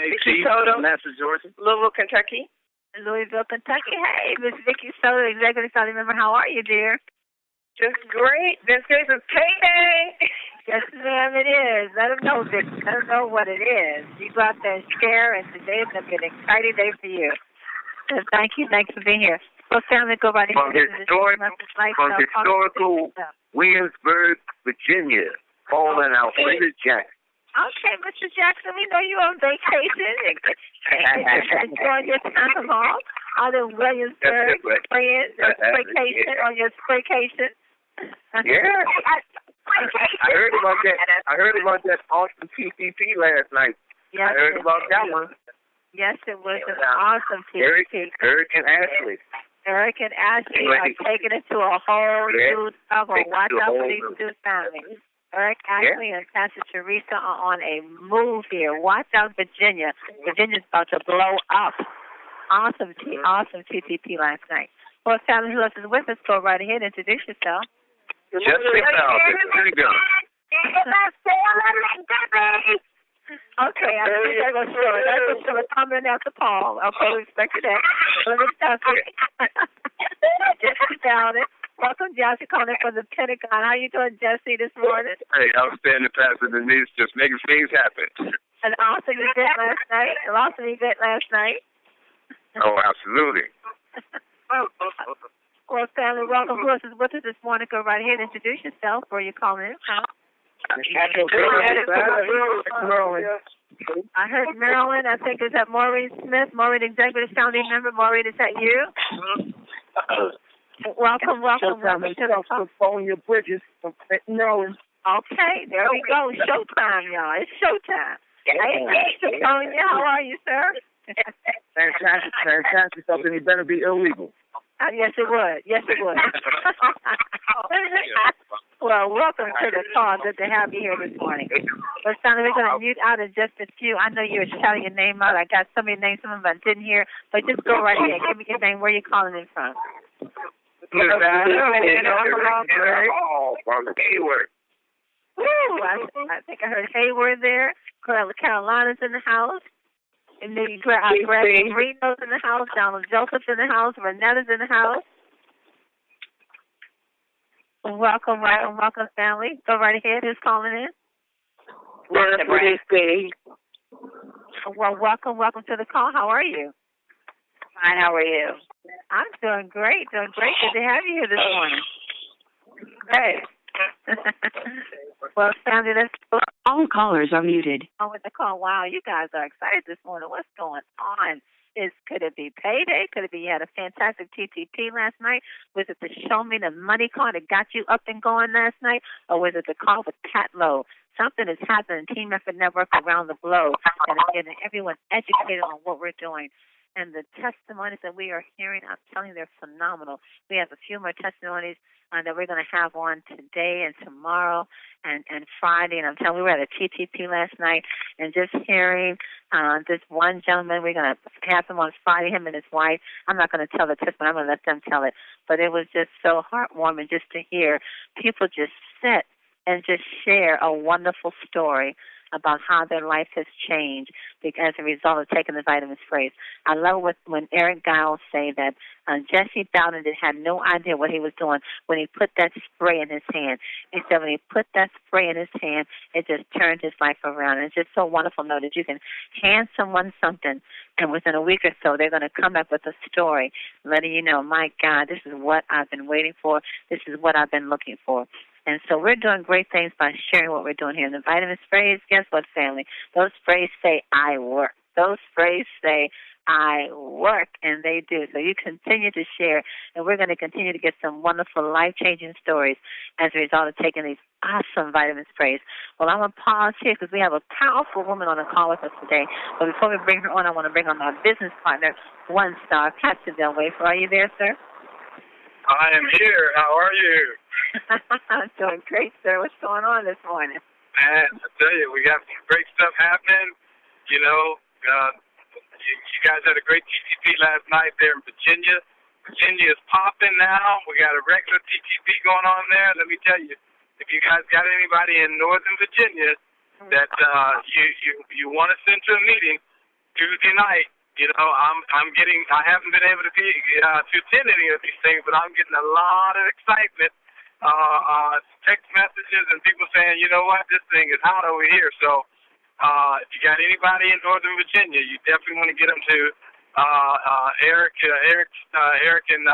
Vicky Soto, Georgia. Louisville, Kentucky. Louisville, Kentucky. Hey, Miss Vicky Soto, Executive Family Member. How are you, dear? Just great. This is payday. Yes, ma'am, it is. Let them know, Vicky. Let them know what it is. You go out there and share, and today's going to be an exciting day for you. So thank you. Thanks for being here. Well, family, go right ahead. From historical Williamsburg, Virginia, calling Alfreda Jackson. Okay, Mr. Jackson, we know you're on vacation. Enjoying your time off out in Williamsburg, vacation on your vacation. Yeah. I heard about that. I heard about that awesome TCP last night. Yes, I heard about that one. Yes, it was an awesome TCP. Eric and Ashley. Eric and Ashley are taking it to a whole new level. Watch out for these two families. Eric, Ashley, and Pastor Teresa are on a move here. Watch out, Virginia. Virginia's about to blow up. Awesome TCP last night. Well, family, who else is with us? Go right ahead. Introduce yourself. Just yourself. There you go. Okay, I think I go through it. That's just a comment after Paul. Okay, we expected that. Let me start with Jesse Dowden. Welcome, Jesse, calling from the Pentagon. How you doing, Jesse, this morning? Hey, outstanding, Pastor Denise. Just making things happen. An awesome event last night. Oh, absolutely. Well, family, welcome. Who else is with us this morning? Go right ahead and introduce yourself. Where you calling in from? I heard Maryland. I think is that Maureen Smith. Maureen, Executive Founding Member. Maureen, is that you? Welcome to the California Bridges from Maryland. Okay, there we go. Showtime, y'all. It's showtime. Hey, Sonia, how are you, sir? Fantastic. Something it better be illegal. Yes, it would. Well, welcome to the call. Good to have you here this morning. Well, Sonia, we're going to mute out in just a few. I know you were shouting your name out. I got so many names, some of them I didn't hear. But just go right ahead. Give me your name. Where are you calling in from? From Hayward. Woo! I think I heard Hayward there. Carolina's in the house. And then Greg Reno's in the house. Donald Joseph's in the house. Renetta's in the house. Welcome, family. Go right ahead. Who's calling in? Well, welcome to the call. How are you? Fine, how are you? I'm doing great. Good to have you here this morning. Hey. Well, family, let's go. All callers are muted. On with the call. Wow, you guys are excited this morning. What's going on? Could it be payday? Could it be you had a fantastic TTP last night? Was it the Show Me the Money call that got you up and going last night? Or was it the call with Pat Lowe? Something is happening. Team Effort Network around the globe. And again, everyone's educated on what we're doing. And the testimonies that we are hearing, I'm telling you, they're phenomenal. We have a few more testimonies that we're going to have on today and tomorrow and Friday. And I'm telling you, we were at a TTP last night, and just hearing this one gentleman, we're going to have him on Friday, him and his wife. I'm not going to tell the testimony. I'm going to let them tell it. But it was just so heartwarming just to hear people just sit and just share a wonderful story about how their life has changed as a result of taking the vitamin sprays. I love when Eric Giles say that Jesse Bowden had no idea what he was doing when he put that spray in his hand. He said when he put that spray in his hand, it just turned his life around. And it's just so wonderful to know that you can hand someone something, and within a week or so, they're going to come back with a story letting you know, my God, this is what I've been waiting for. This is what I've been looking for. And so we're doing great things by sharing what we're doing here. And the vitamin sprays, guess what, family? Those sprays say, I work. Those sprays say, I work, and they do. So you continue to share, and we're going to continue to get some wonderful, life-changing stories as a result of taking these awesome vitamin sprays. Well, I'm going to pause here because we have a powerful woman on the call with us today. But before we bring her on, I want to bring on our business partner, One Star, Pastor Del Wafer. Are you there, sir? I am here. How are you? I'm doing great, sir. What's going on this morning? Man, I tell you, we got some great stuff happening. You know, you guys had a great TTP last night there in Virginia. Virginia is popping now. We got a regular TTP going on there. Let me tell you, if you guys got anybody in Northern Virginia that you want to send to a meeting, Tuesday night, I haven't been able to attend any of these things, but I'm getting a lot of excitement, text messages and people saying, you know what, this thing is hot over here. So, if you got anybody in Northern Virginia, you definitely want to get them to Eric and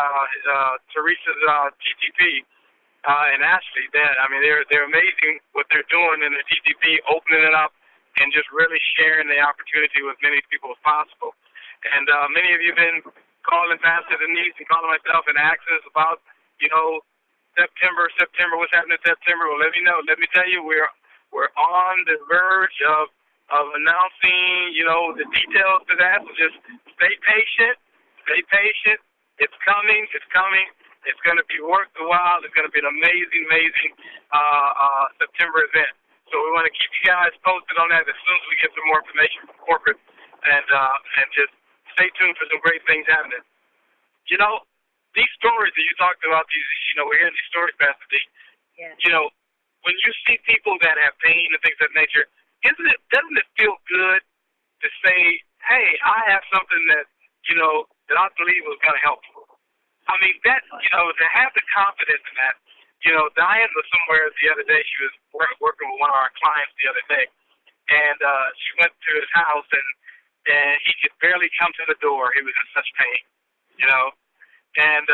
Teresa's TTP and Ashley. They're amazing what they're doing in the TTP, opening it up and just really sharing the opportunity with many people as possible. And many of you have been calling Pastor Denise and calling myself and asking us about, September, what's happening in September. Well, let me know. Let me tell you, we're on the verge of announcing, the details to that. So just stay patient. It's coming. It's going to be worth the while. It's going to be an amazing September event. So we want to keep you guys posted on that as soon as we get some more information from corporate, and just stay tuned for some great things happening. These stories that you talked about, we're hearing these stories, Pastor D. Yeah. When you see people that have pain and things of that nature, doesn't it feel good to say, hey, I have something that I believe was going to help you? I mean, that, to have the confidence in that. Diane was somewhere the other day. She was working with one of our clients the other day, and she went to his house, and he could barely come to the door. He was in such pain, and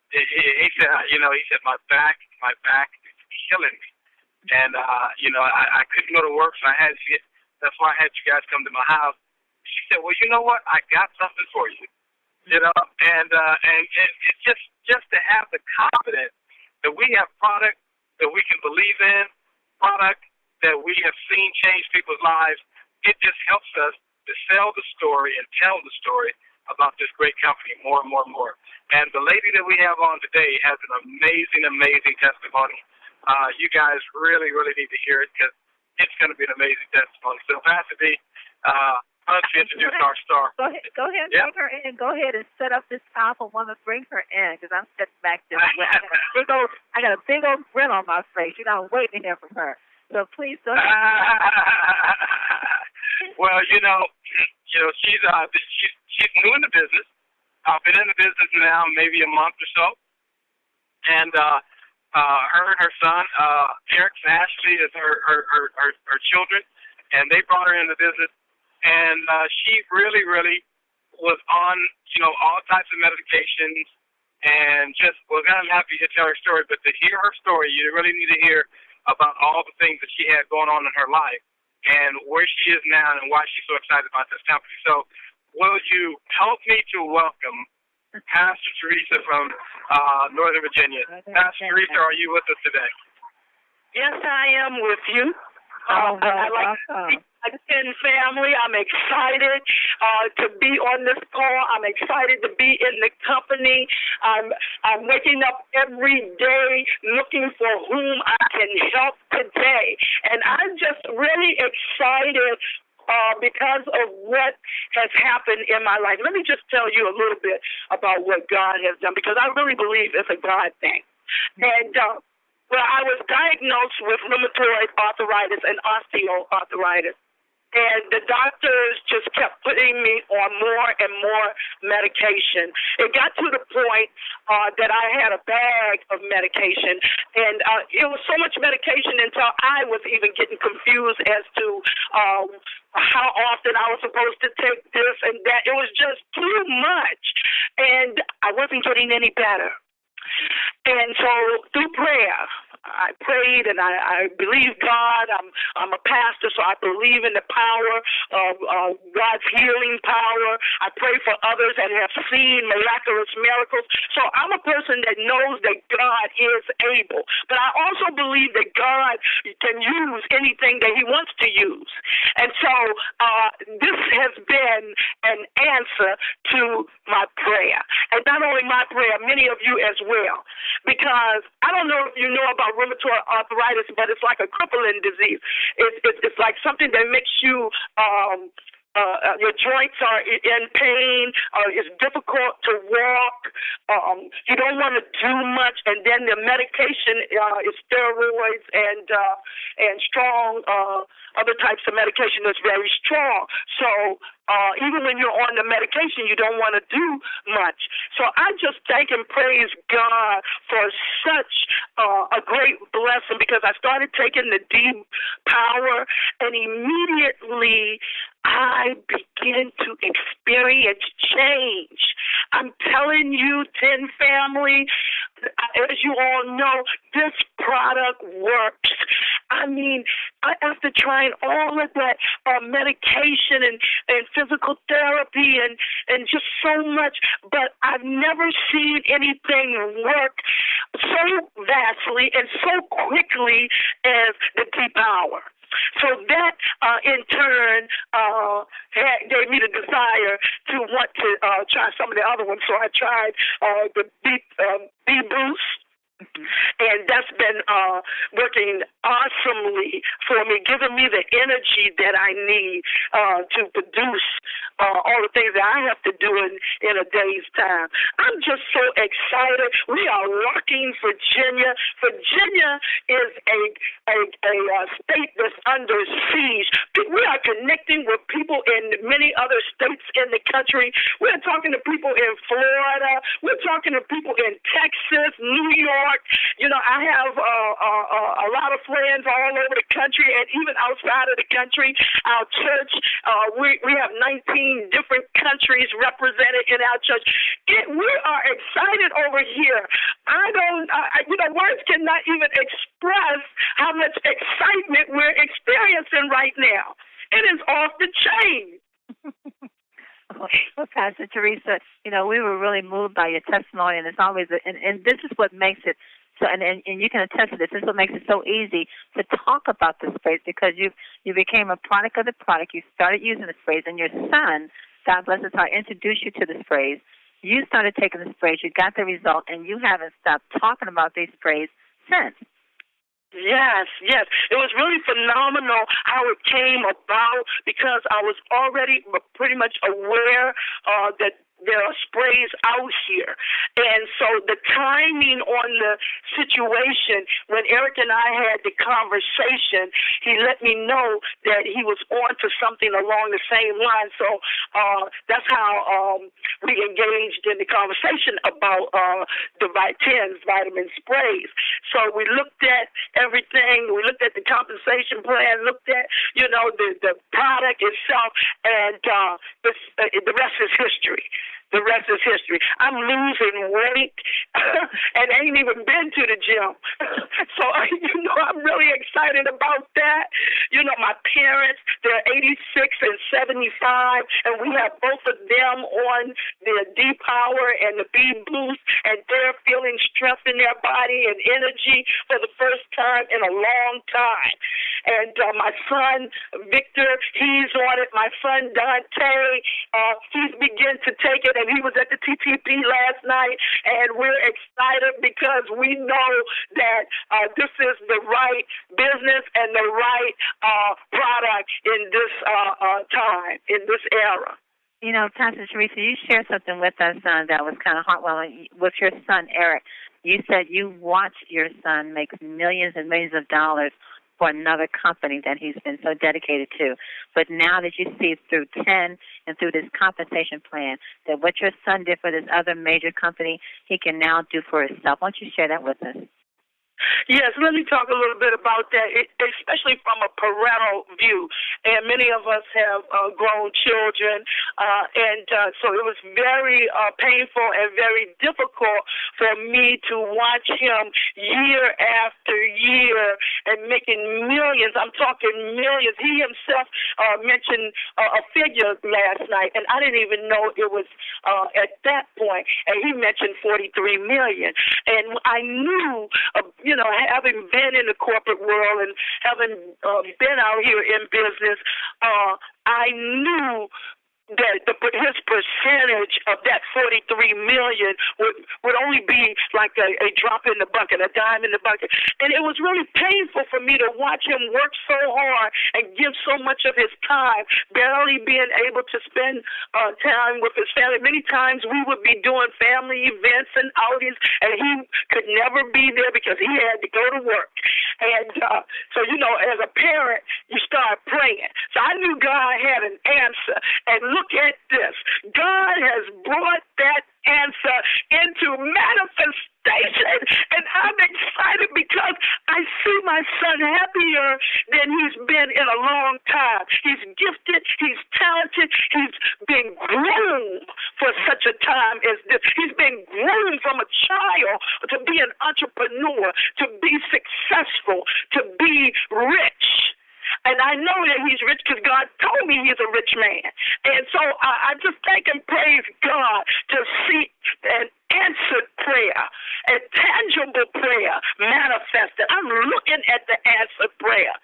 he said, my back is killing me, and I couldn't go to work, so that's why I had you guys come to my house. She said, well, you know what? I got something for you, and it's just to have the confidence that we have product that we can believe in, product that we have seen change people's lives. It just helps us to sell the story and tell the story about this great company more and more and more. And the lady that we have on today has an amazing testimony. You guys really need to hear it, because it's going to be an amazing testimony. So, Pastor D, why don't you introduce our star? Go ahead, Yep. bring her in. Go ahead and set up this powerful woman. Bring her in, because I'm sitting back there. I got a big old grin on my face. I'm waiting to hear from her. So please go ahead. Well, she's new in the business. I've been in the business now maybe a month or so, and her and her son, Eric and Ashley, is her children, and they brought her in the business. And she really was on, all types of medications, and just was kind of happy to tell her story. But to hear her story, you really need to hear about all the things that she had going on in her life and where she is now and why she's so excited about this company. So will you help me to welcome Pastor Teresa from Northern Virginia? Pastor Teresa, are you with us today? Yes, I am with you. Welcome. Family, I'm excited to be on this call. I'm excited to be in the company. I'm waking up every day looking for whom I can help today. And I'm just really excited because of what has happened in my life. Let me just tell you a little bit about what God has done, because I really believe it's a God thing. And I was diagnosed with rheumatoid arthritis and osteoarthritis. And the doctors just kept putting me on more and more medication. It got to the point that I had a bag of medication, and it was so much medication until I was even getting confused as to how often I was supposed to take this and that. It was just too much, and I wasn't getting any better. And so through prayer, I prayed, and I believe God. I'm a pastor, so I believe in the power of God's healing power. I pray for others that have seen miraculous miracles. So I'm a person that knows that God is able. But I also believe that God can use anything that he wants to use. And so this has been an answer to my prayer. And not only my prayer, many of you as well. Because I don't know if you know about rheumatoid arthritis, but it's like a crippling disease. It's like something that makes you your joints are in pain, it's difficult to walk, you don't want to do much, and then the medication is steroids and strong other types of medication that's very strong. So even when you're on the medication, you don't want to do much. So I just thank and praise God for such a great blessing, because I started taking the deep power, and immediately I begin to experience change. I'm telling you, 10 family, as you all know, this product works. I mean, after trying all of that medication and physical therapy and just so much, but I've never seen anything work so vastly and so quickly as the deep power. So that, in turn, gave me the desire to want to try some of the other ones. So I tried the B Boost. And that's been working awesomely for me, giving me the energy that I need to produce all the things that I have to do in a day's time. I'm just so excited. We are rocking Virginia. Virginia is a state that's under siege. We are connecting with people in many other states in the country. We're talking to people in Florida. We're talking to people in Texas, New York. You know, I have a lot of friends all over the country and even outside of the country. Our church, we have 19 different countries represented in our church. We are excited over here. Words cannot even express how much excitement we're experiencing right now. It is off the chain. Well, Pastor Teresa, we were really moved by your testimony, and it's always, and this is what makes it so, and you can attest to this. This is what makes it so easy to talk about this phrase, because you became a product of the product. You started using this phrase, and your son, God bless his heart, introduced you to this phrase. You started taking this phrase. You got the result, and you haven't stopped talking about this phrase since. Yes. It was really phenomenal how it came about, because I was already pretty much aware that there are sprays out here. And so the timing on the situation, when Eric and I had the conversation, he let me know that he was on to something along the same line. So that's how we engaged in the conversation about the Vitains vitamin sprays. So we looked at everything. We looked at the compensation plan, looked at, the product itself, and the rest is history. The rest is history. I'm losing weight and ain't even been to the gym. So, I'm really excited about that. My parents, they're 86 and 75, and we have both of them on the D-Power and the B-Boost, and they're feeling strength in their body and energy for the first time in a long time. And my son, Victor, he's on it. My son, Dante, he's begun to take it, and he was at the TTP last night, and we're excited because we know that this is the right business and the right product in this time, in this era. Pastor Teresa, you shared something with us that was kind of heartwarming with your son, Eric. You said you watched your son make millions and millions of dollars for another company that he's been so dedicated to. But now that you see through 10 and through this compensation plan that what your son did for this other major company, he can now do for himself. Why don't you share that with us? Yes, let me talk a little bit about that, especially from a parental view. And many of us have grown children, and so it was very painful and very difficult for me to watch him year after year and making millions. I'm talking millions. He himself mentioned a figure last night, and I didn't even know it was at that point. And he mentioned $43 million. And I knew, having been in the corporate world and having been out here in business, I knew that his percentage of that $43 million would only be like a drop in the bucket, a dime in the bucket. And it was really painful for me to watch him work so hard and give so much of his time, barely being able to spend time with his family. Many times we would be doing family events and outings, and he could never be there because he had to go to work. And so, as a parent, you start praying. So I knew God had an answer. And look at this. God has brought that answer into manifestation. And I'm excited because I see my son happier than he's been in a long time. He's gifted. He's talented. He's been groomed for such a time as this. He's been groomed from a child to be an entrepreneur, to be successful, to be rich. And I know that he's rich because God told me he's a rich man. And so I just thank and praise God to see an answered prayer, a tangible prayer manifested. I'm looking at the answered prayer.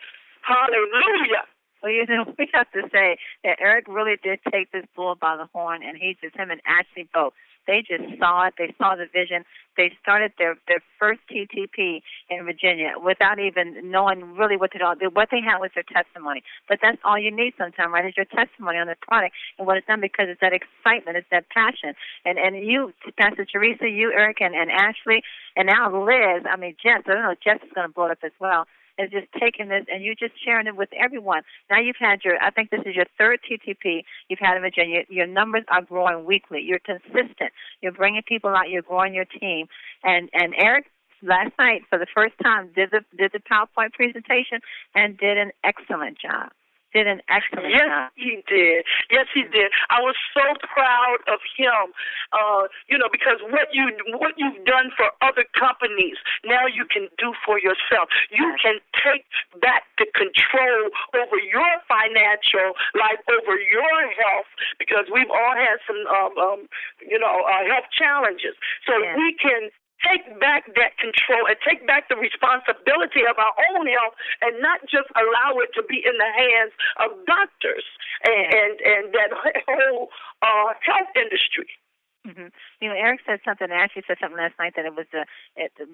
Hallelujah. Well, we have to say that Eric really did take this bull by the horn, and him and Ashley both. They just saw it. They saw the vision. They started their first TTP in Virginia without even knowing really what to do. What they had was their testimony. But that's all you need sometimes, right, is your testimony on the product and what it's done, because it's that excitement, it's that passion. And you, Pastor Teresa, you, Eric, and Ashley, and now Liz, Jess, I don't know, Jess is going to blow it up as well, is just taking this and you're just sharing it with everyone. Now you've had I think this is your third TTP you've had in Virginia. Your numbers are growing weekly. You're consistent. You're bringing people out. You're growing your team. And Eric, last night, for the first time, did the PowerPoint presentation and did an excellent job. Yes, he did. Yes, he did. I was so proud of him, because what you've done for other companies, now you can do for yourself. You can take back the control over your financial life, over your health, because we've all had some, health challenges. So we can take back that control and take back the responsibility of our own health and not just allow it to be in the hands of doctors and that whole health industry. Mm-hmm. Eric said something, Ashley said something last night, that it was the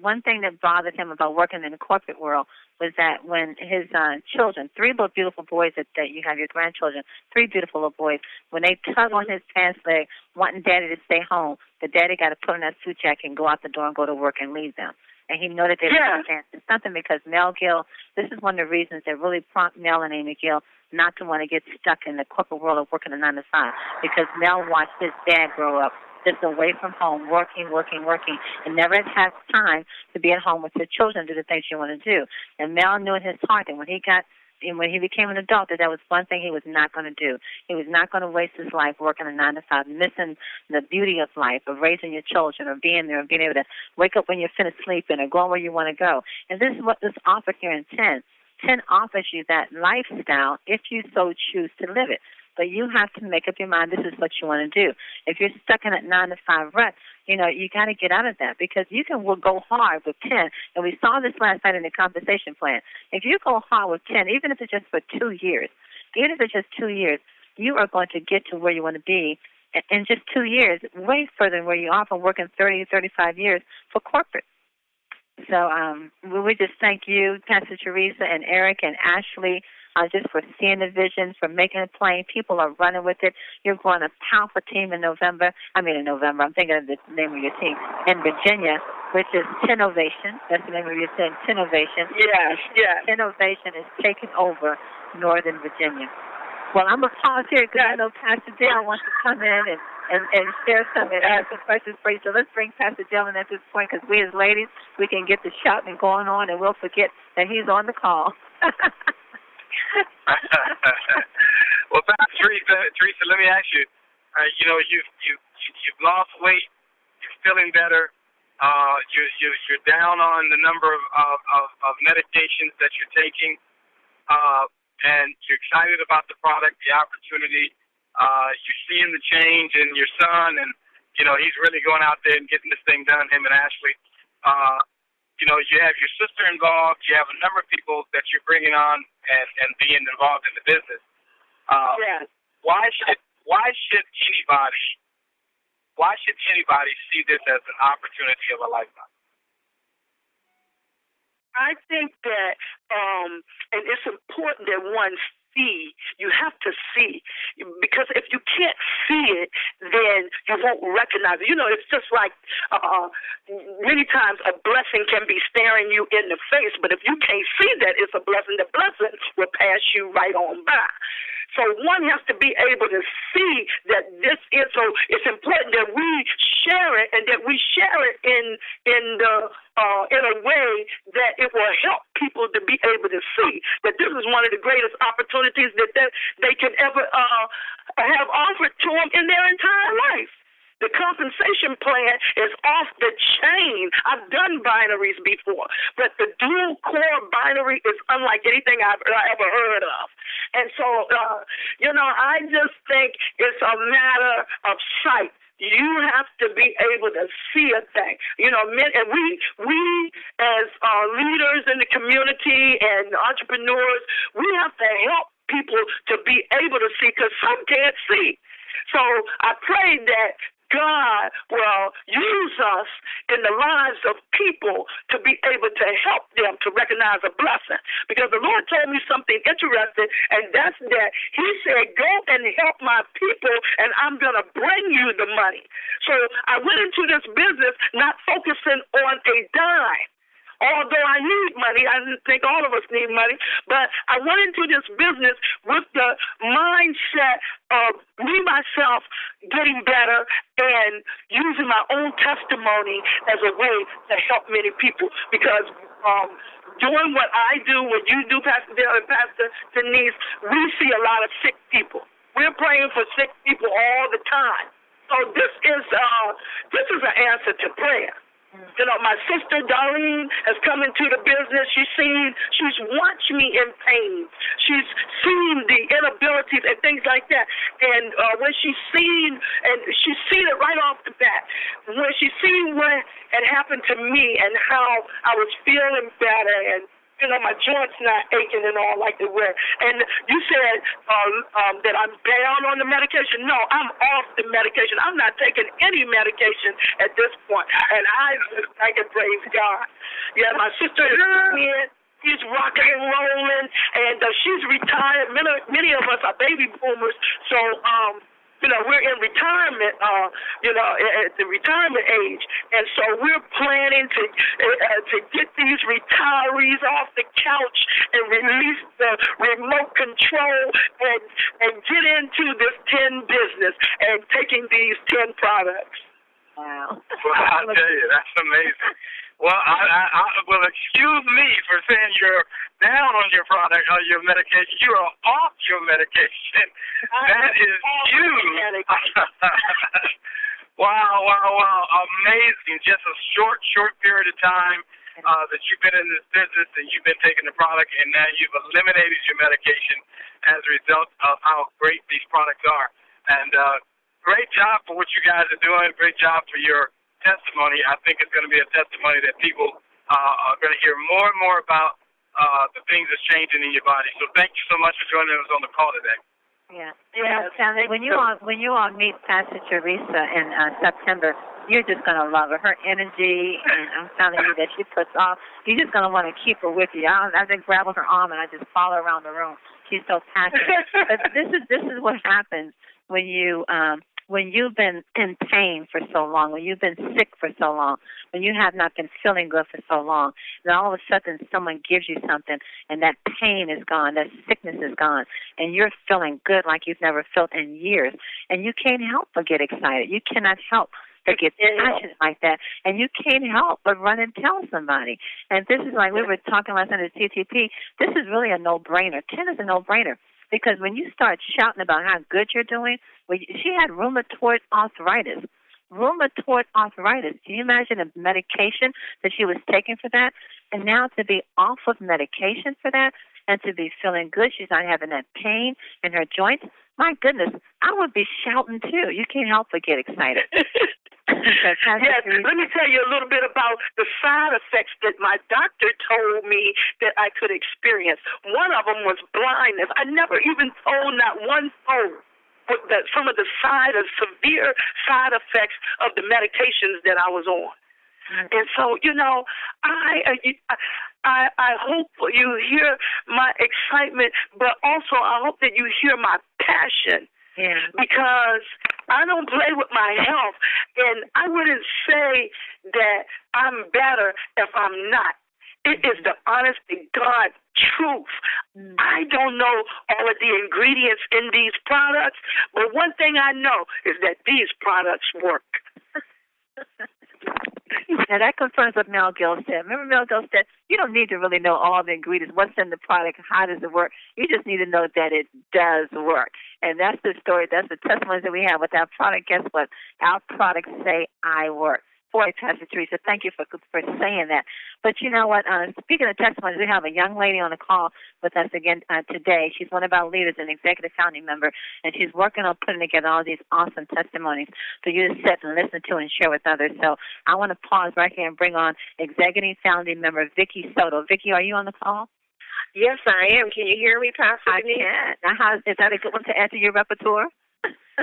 one thing that bothered him about working in the corporate world was that when his children, 3 little beautiful boys that you have, your grandchildren, 3 beautiful little boys, when they tug on his pants leg, wanting daddy to stay home, the daddy got to put on that suit jacket and go out the door and go to work and leave them. And he knew that they were It's something because Mel Gill, this is one of the reasons that really prompt Mel and Amy Gill not to want to get stuck in the corporate world of working a 9 to 5, because Mel watched his dad grow up just away from home, working, and never had time to be at home with his children and do the things you want to do. And Mel knew in his heart that when he became an adult, that was one thing he was not going to do. He was not going to waste his life working a 9 to 5, missing the beauty of life, of raising your children, or being there, and being able to wake up when you're finished sleeping, or going where you want to go. And this is what this offer here in 10. 10 offers you that lifestyle if you so choose to live it. But you have to make up your mind this is what you want to do. If you're stuck in that 9 to 5 rut, you got to get out of that, because you can go hard with 10. And we saw this last night in the compensation plan. If you go hard with 10, even if it's just for 2 years, you are going to get to where you want to be in just 2 years, way further than where you are from working 30 to 35 years for corporate. So we just thank you, Pastor Teresa and Eric and Ashley, just for seeing the vision, for making it plain. People are running with it. You're growing a powerful team in November. I'm thinking of the name of your team, in Virginia, which is Tennovation. That's the name of your team, Tennovation. Yes. Tennovation is taking over Northern Virginia. Well, I'm going to pause here because I know Pastor Dale wants to come in and share something and ask some questions for you. So let's bring Pastor Dale in at this point, because we as ladies, we can get the shouting going on and we'll forget that he's on the call. Well, Pastor Teresa, let me ask you. You've lost weight. You're feeling better. You're down on the number of medications that you're taking, and you're excited about the product, the opportunity. You're seeing the change in your son, and he's really going out there and getting this thing done. Him and Ashley. You have your sister involved. You have a number of people that you're bringing on and being involved in the business. why should anybody see this as an opportunity of a lifetime? I think that, and it's important that one see. You have to see, because if you can't see it, then you won't recognize it. You know, it's just like many times a blessing can be staring you in the face, but if you can't see that it's a blessing, the blessing will pass you right on by. So one has to be able to see that this is, so it's important that we share it, and that we share it in a way that it will help people to be able to see that this is one of the greatest opportunities that they can ever have offered to them in their entire life. The compensation plan is off the chain. I've done binaries before, but the dual core binary is unlike anything I've ever heard of. And so, I just think it's a matter of sight. You have to be able to see a thing. And we as leaders in the community and entrepreneurs, we have to help people to be able to see, because some can't see. So I pray that God will use us in the lives of people to be able to help them to recognize a blessing. Because the Lord told me something interesting, and that's that He said, go and help my people, and I'm going to bring you the money. So I went into this business not focusing on a dime. Although I need money, I think all of us need money, but I went into this business with the mindset of me, myself, getting better and using my own testimony as a way to help many people. Because doing what I do, what you do, Pastor Dale and Pastor Denise, we see a lot of sick people. We're praying for sick people all the time. So this is an answer to prayer. My sister Darlene has come into the business. She's watched me in pain. She's seen the inabilities and things like that. And when she's seen it right off the bat, when she's seen what had happened to me and how I was feeling better, and my joints not aching and all like they were. And you said that I'm down on the medication. No, I'm off the medication. I'm not taking any medication at this point. And I can praise God. Yeah, my sister is in. She's rocking and rolling, and she's retired. Many of us are baby boomers, so we're in retirement, at the retirement age, and so we're planning to get these retirees off the couch and release the remote control and get into this 10 business and taking these 10 products. Wow. Well, I'll tell you, that's amazing. Well, well, excuse me for saying you're down on your product or your medication. You are off your medication. That is huge. Wow. Amazing. Just a short period of time that you've been in this business and you've been taking the product, and now you've eliminated your medication as a result of how great these products are. And great job for what you guys are doing. Great job for your testimony. I think it's going to be a testimony that people are going to hear more and more about the things that's changing in your body. So thank you so much for joining us on the call today. Yeah. Sally, when you all meet Pastor Teresa in September, you're just going to love her. Her energy, and I'm telling you that she puts off. You're just going to want to keep her with you. I just grab her arm and I just follow around the room. She's so passionate. But this is what happens when you've been in pain for so long, when you've been sick for so long, when you have not been feeling good for so long, then all of a sudden someone gives you something and that pain is gone, that sickness is gone, and you're feeling good like you've never felt in years, and you can't help but get excited. You cannot help but get passionate like that, and you can't help but run and tell somebody. And this is like we were talking last night at TTP, this is really a no-brainer. 10 is a no-brainer. Because when you start shouting about how good you're doing, she had rheumatoid arthritis. Rheumatoid arthritis. Can you imagine the medication that she was taking for that? And now to be off of medication for that and to be feeling good, she's not having that pain in her joints. My goodness, I would be shouting too. You can't help but get excited. Yes, let me tell you a little bit about the side effects that my doctor told me that I could experience. One of them was blindness. I never even told not one soul some of the severe side effects of the medications that I was on. And so, I hope you hear my excitement, but also I hope that you hear my passion. Yeah. Because I don't play with my health, and I wouldn't say that I'm better if I'm not. It is the honest to God truth. I don't know all of the ingredients in these products, but one thing I know is that these products work. Now, that confirms what Mel Gill said. Remember, Mel Gill said, you don't need to really know all the ingredients, what's in the product, how does it work. You just need to know that it does work. And that's the story, that's the testimonies that we have with our product. Guess what? Our products say, I work. Boy, Pastor Teresa, thank you for saying that. But you know what? Speaking of testimonies, we have a young lady on the call with us again today. She's one of our leaders, an executive founding member, and she's working on putting together all these awesome testimonies for you to sit and listen to and share with others. So I want to pause right here and bring on executive founding member Vicki Soto. Vicki, are you on the call? Yes, I am. Can you hear me, Pastor Denise? I can. Now, is that a good one to add to your repertoire?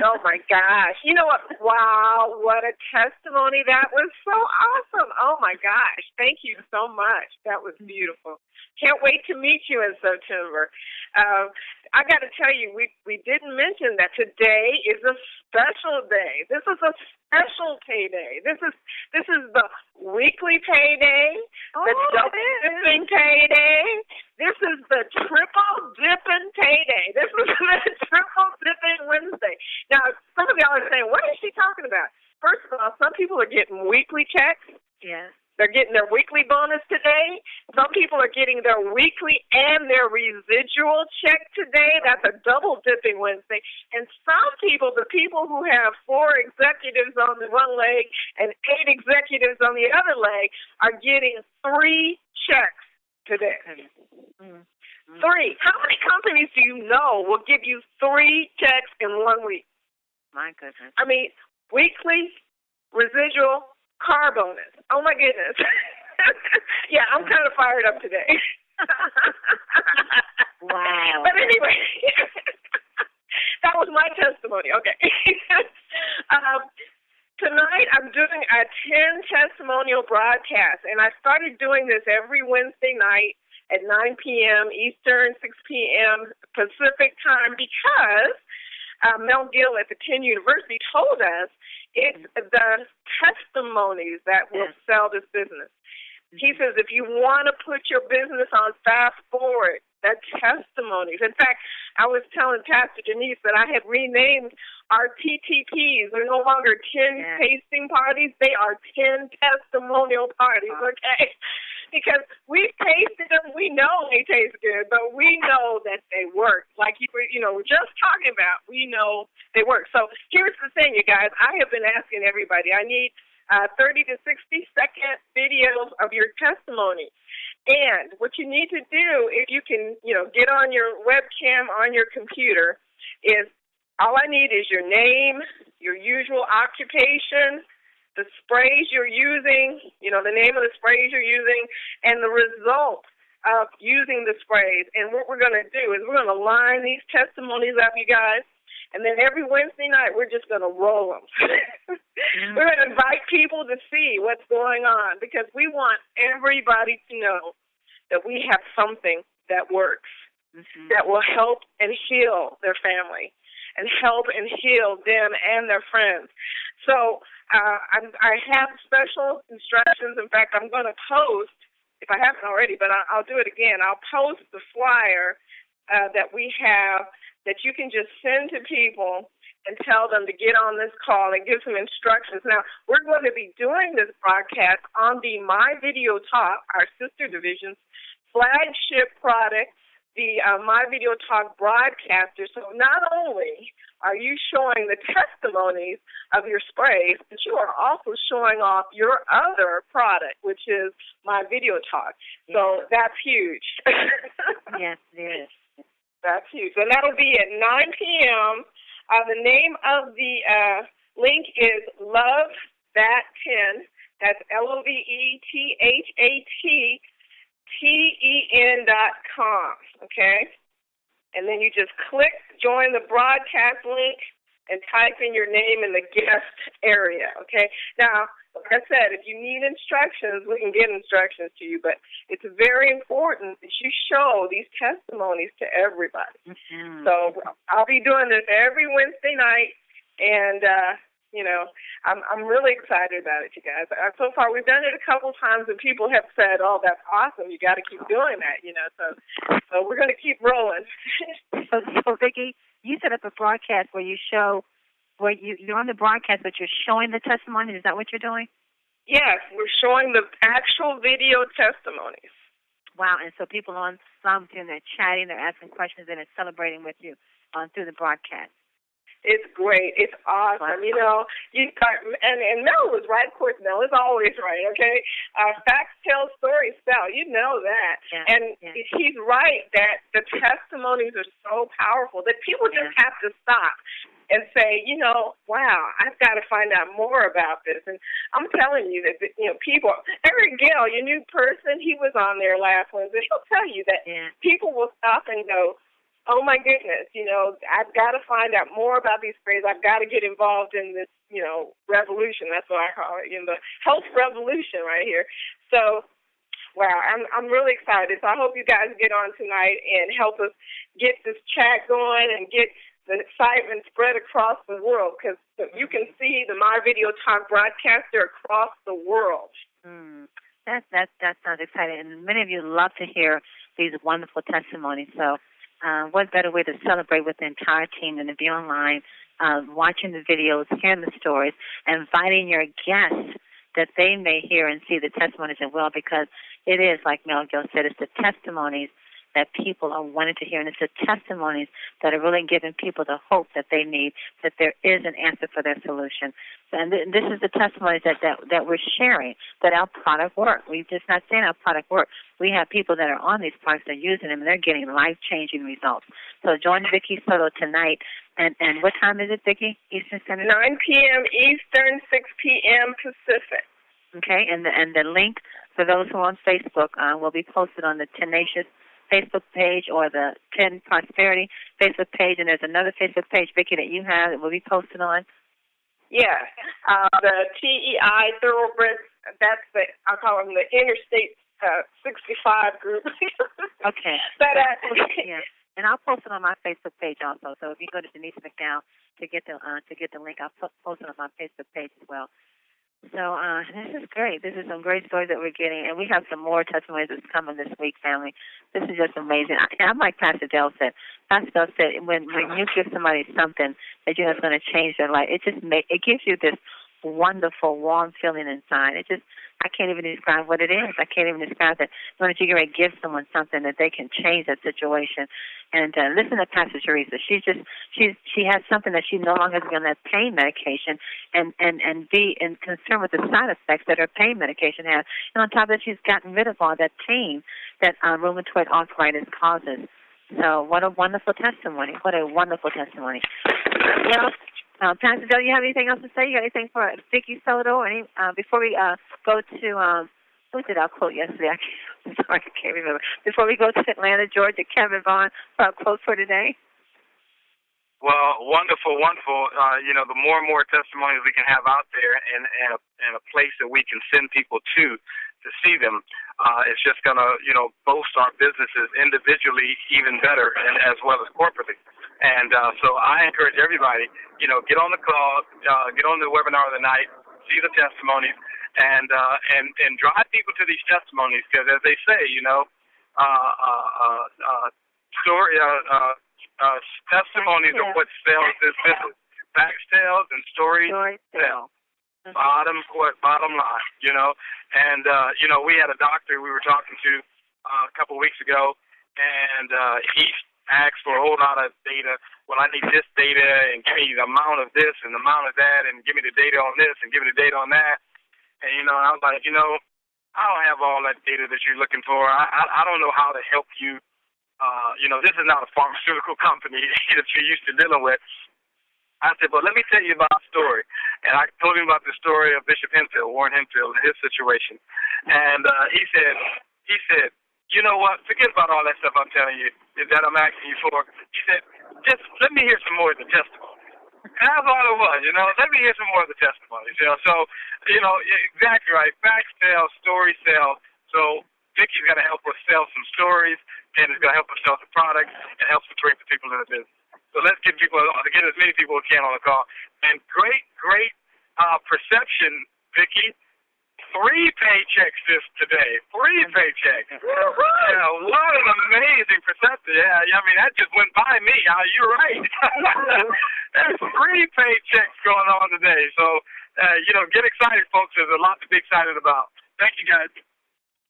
Oh, my gosh. You know what? Wow, what a testimony. That was so awesome. Oh, my gosh. Thank you so much. That was beautiful. Can't wait to meet you in September. I got to tell you, we didn't mention that today is a special day. This is a special payday. This is the weekly payday, the double dipping payday. This is the triple dipping payday. This is the triple dipping Wednesday. Now, some of y'all are saying, what is she talking about? First of all, some people are getting weekly checks. Yes. They're getting their weekly bonus today. Some people are getting their weekly and their residual check today. That's a double dipping Wednesday. And some people, the people who have 4 executives on the one leg and 8 executives on the other leg, are getting 3 checks today. 3. How many companies do you know will give you 3 checks in 1 week? My goodness. I mean, weekly, residual, car bonus. Oh, my goodness. Yeah, I'm kind of fired up today. Wow. But anyway, that was my testimony. Okay. Tonight I'm doing a 10 testimonial broadcast, and I started doing this every Wednesday night at 9 p.m. Eastern, 6 p.m. Pacific time because Mel Gill at the 10 University told us it's the testimonies that will sell this business. He says if you want to put your business on fast forward, the testimonies. In fact, I was telling Pastor Denise that I have renamed our TTPs. They're no longer 10 tasting parties. They are 10 testimonial parties, okay? Because we've tasted them. We know they taste good, but we know that they work. Like you were just talking about, we know they work. So here's the thing, you guys. I have been asking everybody. I need 30 to 60-second videos of your testimony. And what you need to do, if you can, get on your webcam on your computer, is all I need is your name, your usual occupation, the sprays you're using, the name of the sprays you're using, and the results of using the sprays. And what we're going to do is we're going to line these testimonies up, you guys, and then every Wednesday night we're just going to roll them. We're going to invite people to see what's going on because we want everybody to know that we have something that works, that will help and heal their family and help and heal them and their friends. So I have special instructions. In fact, I'm going to post, if I haven't already, but I'll do it again. I'll post the flyer that we have that you can just send to people and tell them to get on this call and give some instructions. Now, we're going to be doing this broadcast on the My Video Talk, our sister division's flagship product, the My Video Talk broadcaster. So not only are you showing the testimonies of your sprays, but you are also showing off your other product, which is My Video Talk. So that's huge. Yes, it is. That's huge. And that'll be at 9 p.m. The name of the link is Love That 10. That's LOVETHATTEN.com. Okay? and then you just click join the broadcast link and type in your name in the guest area, okay? Now, like I said, if you need instructions, we can get instructions to you, but it's very important that you show these testimonies to everybody. Mm-hmm. So I'll be doing this every Wednesday night, and, I'm really excited about it, you guys. So far, we've done it a couple times, and people have said, oh, that's awesome. You got to keep doing that, So we're going to keep rolling. So, Vicki, you set up a broadcast where you show, where you're on the broadcast, but you're showing the testimonies. Is that what you're doing? Yes, we're showing the actual video testimonies. Wow, and so people on some, they're chatting, they're asking questions, and they're celebrating with you through the broadcast. It's great. It's awesome. And Mel was right. Of course, Mel is always right, okay? Facts tell, stories sell. You know that. Yeah. And he's right that the testimonies are so powerful that people just have to stop and say, wow, I've got to find out more about this. And I'm telling you that, people, Eric Gill, your new person, he was on there last Wednesday. He'll tell you that people will stop and go, oh, my goodness, I've got to find out more about these phrases. I've got to get involved in this, revolution. That's what I call it, the health revolution right here. So, wow, I'm really excited. So I hope you guys get on tonight and help us get this chat going and get the excitement spread across the world, because you can see the My Video Talk broadcaster across the world. That sounds exciting. And many of you love to hear these wonderful testimonies. So what better way to celebrate with the entire team than to be online, watching the videos, hearing the stories, inviting your guests that they may hear and see the testimonies as well, because it is, like Mel Gill said, it's the testimonies that people are wanting to hear, and it's the testimonies that are really giving people the hope that they need, that there is an answer for their solution. And this is the testimonies that we're sharing, that our product works. We're just not saying our product works. We have people that are on these products, they're using them, and they're getting life-changing results. So join Vicki Soto tonight. And what time is it, Vicki? Eastern Standard? 9 p.m. Eastern, 6 p.m. Pacific. Okay, and the link for those who are on Facebook will be posted on the Tenacious Facebook page or the 10 Prosperity Facebook page, and there's another Facebook page, Vicki, that you have that will be posted on. Yeah, the TEI Thoroughbreds, that's I'll call them the Interstate 65 group. Okay. But, and I'll post it on my Facebook page also. So if you go to Denise McDowell to get the link, I'll post it on my Facebook page as well. So this is great. This is some great stories that we're getting, and we have some more testimonies that's coming this week, family. This is just amazing. I'm like Pastor Dell said. Pastor Dell said, when you give somebody something that you know is going to change their life, it gives you this wonderful, warm feeling inside. I can't even describe what it is. I can't even describe it. When you get ready to give someone something that they can change that situation. And listen to Pastor Teresa. She has something that she no longer is on that pain medication, and be concerned with the side effects that her pain medication has. And on top of that, she's gotten rid of all that pain that rheumatoid arthritis causes. So what a wonderful testimony. What a wonderful testimony. Pastor Joe, you have anything else to say? You got anything for Vicki Soto? Before we go to, who did I quote yesterday? I'm sorry, I can't remember. Before we go to Atlanta, Georgia, Kevin Vaughn, for our quote for today. Well, wonderful. The more and more testimonies we can have out there and a place that we can send people to see them, it's just going to, boost our businesses individually even better, and as well as corporately. And so I encourage everybody, get on the call, get on the webinar of the night, see the testimonies, and drive people to these testimonies, because as they say, testimonies are what sells this business. Facts tells and stories sell. Bottom line, And, we had a doctor we were talking to a couple of weeks ago, and he asked for a whole lot of data. Well, I need this data, and give me the amount of this and the amount of that, and give me the data on this and give me the data on that. And, I was like, I don't have all that data that you're looking for. I don't know how to help you. This is not a pharmaceutical company that you're used to dealing with. I said, well, let me tell you about a story. And I told him about the story of Bishop Hemphill, Warren Hemphill, and his situation. And he said, you know what? Forget about all that stuff I'm telling you that I'm asking you for. He said, just let me hear some more of the testimony. And that's all it was, Let me hear some more of the testimonies, So, exactly right. Facts sell, stories sell. So Vicky's going to help us sell some stories, and it's going to help us sell some products, and helps to bring the people in the business. So let's get as many people as can on the call. And great perception, Vicky. 3 paychecks today. 3 paychecks. Yeah, what an amazing perception. Yeah, I mean, that just went by me. You're right. There's 3 paychecks going on today. So, get excited, folks. There's a lot to be excited about. Thank you, guys.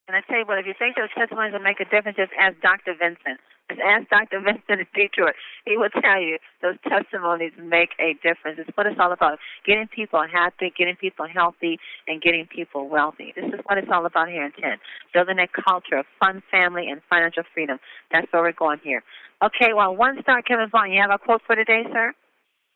And I tell you what, if you think those testimonies will make a difference, just ask Dr. Vincent. Just ask Dr. Vincent in Detroit. He will tell you those testimonies make a difference. It's what it's all about. Getting people happy, getting people healthy, and getting people wealthy. This is what it's all about here in 10. Building a culture of fun, family, and financial freedom. That's where we're going here. Okay, well, one star, Kevin Vaughn. You have a quote for today, sir?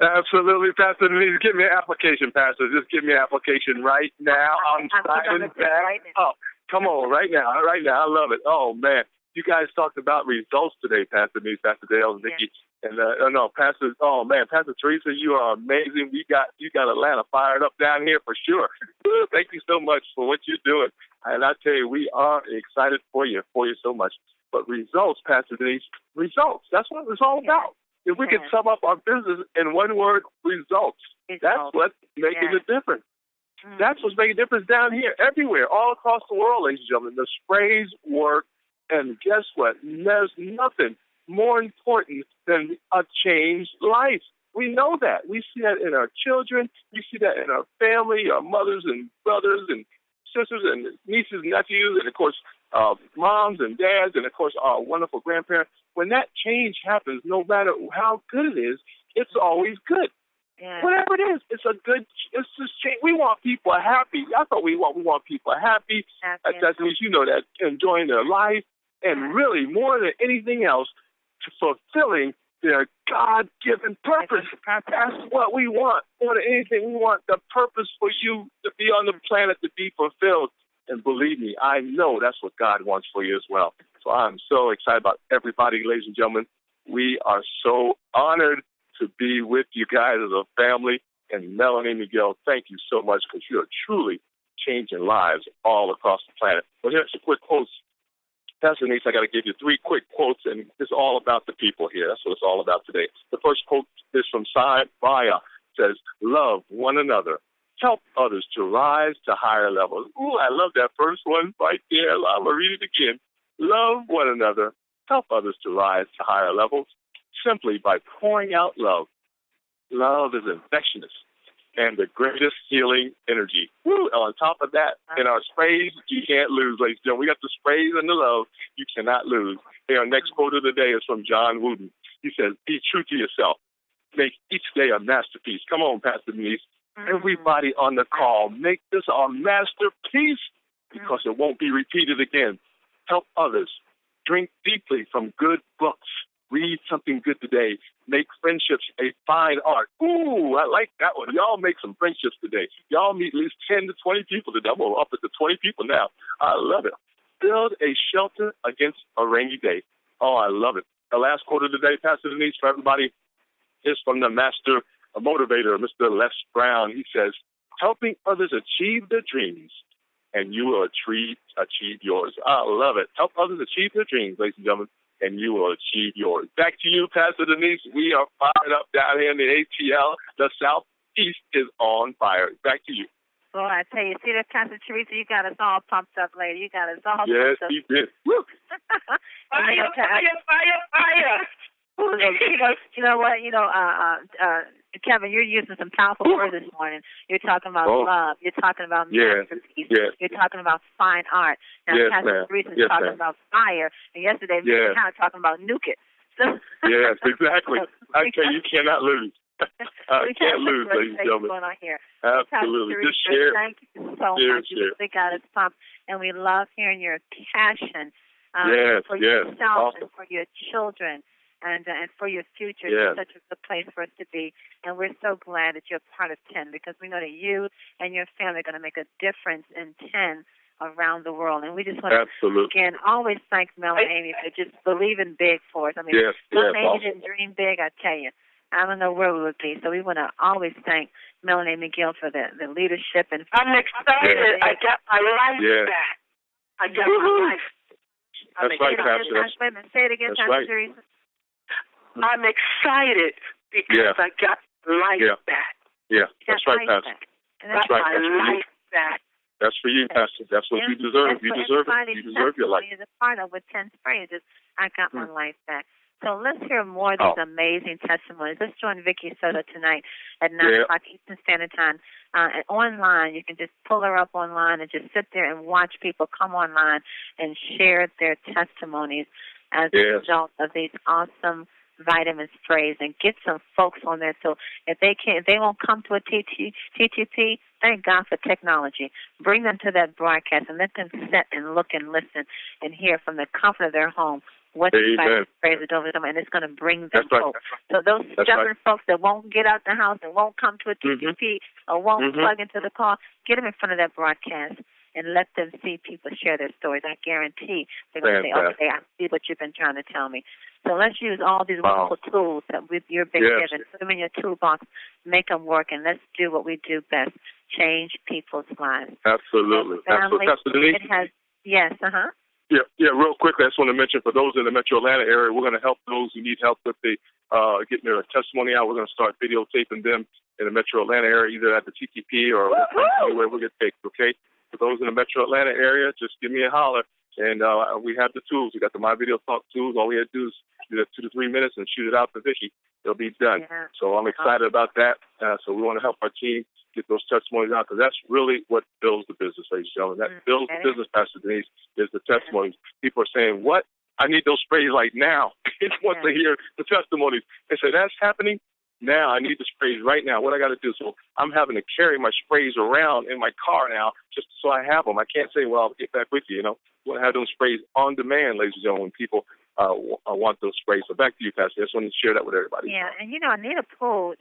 Absolutely, Pastor Denise. Give me an application, Pastor. Just give me an application right now. I'm signing back. Right now. Oh, come on, right now. I love it. Oh, man. You guys talked about results today, Pastor Denise, Pastor Dale, and Nikki. And Pastor Teresa, you are amazing. You got Atlanta fired up down here for sure. Thank you so much for what you're doing. And I tell you, we are excited for you so much. But results, Pastor Denise, results. That's what it's all about. If we could sum up our business in one word, results. That's what's making the difference. That's what's making a difference down here, everywhere, all across the world, ladies and gentlemen. The sprays work. And guess what? There's nothing more important than a changed life. We know that. We see that in our children. We see that in our family, our mothers and brothers and sisters and nieces and nephews, and, of course, moms and dads, and, of course, our wonderful grandparents. When that change happens, no matter how good it is, it's always good. Yeah. Whatever it is, it's just change. We want people happy. That's what we want. We want people happy. That's you know that, enjoying their life. And really, more than anything else, fulfilling their God-given purpose. That's what we want. More than anything, we want the purpose for you to be on the planet to be fulfilled. And believe me, I know that's what God wants for you as well. So I'm so excited about everybody, ladies and gentlemen. We are so honored to be with you guys as a family. And Melanie Miguel, thank you so much, because you are truly changing lives all across the planet. Well, here's some quick quotes. Pastor Denise, I got to give you 3 quick quotes, and it's all about the people here. That's what it's all about today. The first quote is from Sai Baya. It says, love one another. Help others to rise to higher levels. Ooh, I love that first one right there. I'm going to read it again. Love one another. Help others to rise to higher levels simply by pouring out love. Love is infectious and the greatest healing energy. Woo! On top of that, in our sprays, you can't lose, ladies and gentlemen. We got the sprays and the love. You cannot lose. Hey, our next quote of the day is from John Wooden. He says, be true to yourself. Make each day a masterpiece. Come on, Pastor Denise. Everybody on the call, make this a masterpiece, because it won't be repeated again. Help others. Drink deeply from good books. Read something good today. Make friendships a fine art. Ooh, I like that one. Y'all make some friendships today. Y'all meet at least 10 to 20 people today. I'm up at the 20 people now. I love it. Build a shelter against a rainy day. Oh, I love it. The last quote of the day, Pastor Denise, for everybody, is from the master motivator, Mr. Les Brown. He says, helping others achieve their dreams, and you will achieve yours. I love it. Help others achieve their dreams, ladies and gentlemen, and you will achieve yours. Back to you, Pastor Denise. We are fired up down here in the ATL. The Southeast is on fire. Back to you. Well, I tell you, see that, Pastor Teresa, you got us all pumped up, lady. You got us all pumped up. Yes, he did. Woo! Fire, fire, fire. You know what? Kevin, you're using some powerful words this morning. You're talking about love. You're talking about masterpiece. Yes. You're talking about fine art. Now, Pastor Teresa's talking about fire. And yesterday, we were kind of talking about nuke it. So, yes, exactly. I tell you, you cannot lose. I can't lose, ladies and gentlemen. Going on here. Absolutely. Teresa, just share. Thank you so much. You really got us pumped. And we love hearing your passion for yourself and for your children. And for your future. It's such a good place for us to be. And we're so glad that you're part of 10, because we know that you and your family are going to make a difference in 10 around the world. And we just want to, again, always thank Mel and Amy for just believing big for us. I mean, Mel and Amy didn't dream big, I tell you. I don't know where we would be. So we want to always thank Mel and Amy Gill for the leadership. And I'm excited. I got my life back. I got my life. That's right, Pastor. Say it again, Pastor Teresa. I'm excited because I got life back. Yeah, that's right, Pastor. That's right. My life back. That's for you, Pastor. That's what you deserve. You deserve it. You deserve your life. Is a part of with 10 phrases. I got my life back. So let's hear more of these amazing testimonies. Let's join Vicki Soto tonight at 9 o'clock Eastern Standard Time. And online, you can just pull her up online and just sit there and watch people come online and share their testimonies as a result of these awesome vitamin sprays, and get some folks on there. So if they won't come to a TTP, thank God for technology. Bring them to that broadcast and let them sit and look and listen and hear from the comfort of their home what the vitamin sprays are doing, and it's going to bring them hope. So those stubborn folks that won't get out the house and won't come to a TTP or won't plug into the call, get them in front of that broadcast and let them see people share their stories. I guarantee they're going to say, okay, I see what you've been trying to tell me. So let's use all these wonderful tools that you've been given. Put them in your toolbox, make them work, and let's do what we do best, change people's lives. Absolutely. Family, Absolutely. It has, Yeah, real quickly, I just want to mention for those in the Metro Atlanta area, we're going to help those who need help with getting their testimony out. We're going to start videotaping them in the Metro Atlanta area, either at the TTP or anywhere we get picked, okay? For those in the Metro Atlanta area, just give me a holler. And we have the tools. We got the My Video Talk tools. All we have to do is do that 2 to 3 minutes and shoot it out to Vicki. It'll be done. Yeah. So I'm excited about that. So we want to help our team get those testimonies out, because that's really what builds the business, ladies and gentlemen. That builds the business, Pastor Denise, is the testimonies. People are saying, what? I need those sprays like now. They want to hear the testimonies. They say, that's happening? Now I need the sprays right now. What I got to do? So I'm having to carry my sprays around in my car now just so I have them. I can't say, well, I'll get back with you, you know. We want to have those sprays on demand, ladies and gentlemen, when people want those sprays. So back to you, Pastor. I just wanted to share that with everybody. Yeah, and Anita Poole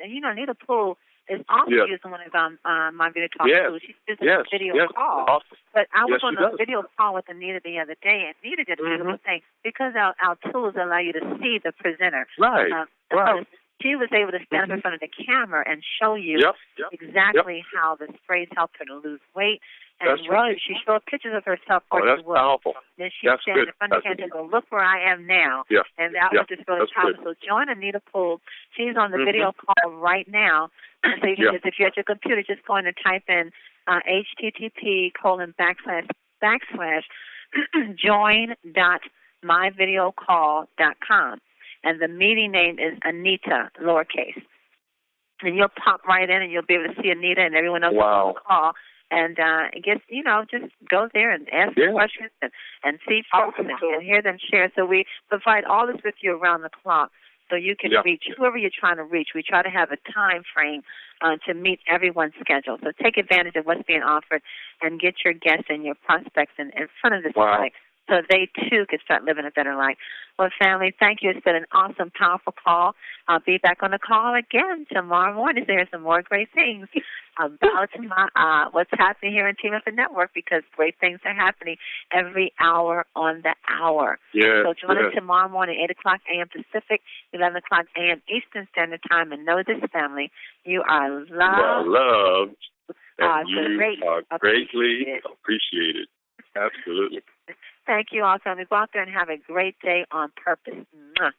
is also using one of my video talk tools. She's using a video call. Awesome. But I was on a video call with Anita the other day, and Anita did a beautiful thing, because our tools allow you to see the presenter. Right. So she was able to stand up in front of the camera and show you exactly how the sprays helped her to lose weight. And she showed pictures of herself. That's powerful. Then she stands in front of the camera and goes, look where I am now. Yeah. And that was just really powerful. So join Anita Poole. She's on the video call right now. And so you can just, if you're at your computer, just go in and type in http://join.myvideocall.com. And the meeting name is Anita, lowercase. And you'll pop right in and you'll be able to see Anita and everyone else on the call. And just go there and ask questions and see folks and hear them share. So we provide all this with you around the clock, so you can reach whoever you're trying to reach. We try to have a time frame to meet everyone's schedule. So take advantage of what's being offered and get your guests and your prospects in front of this mic, so they, too, could start living a better life. Well, family, thank you. It's been an awesome, powerful call. I'll be back on the call again tomorrow morning. There's some more great things about what's happening here in Team Up and Network, because great things are happening every hour on the hour. So join us tomorrow morning, 8 o'clock a.m. Pacific, 11 o'clock a.m. Eastern Standard Time. And know this, family, you are loved. You are loved. And you are greatly appreciated. Absolutely. Thank you all, family. Go out there and have a great day on purpose. Mwah.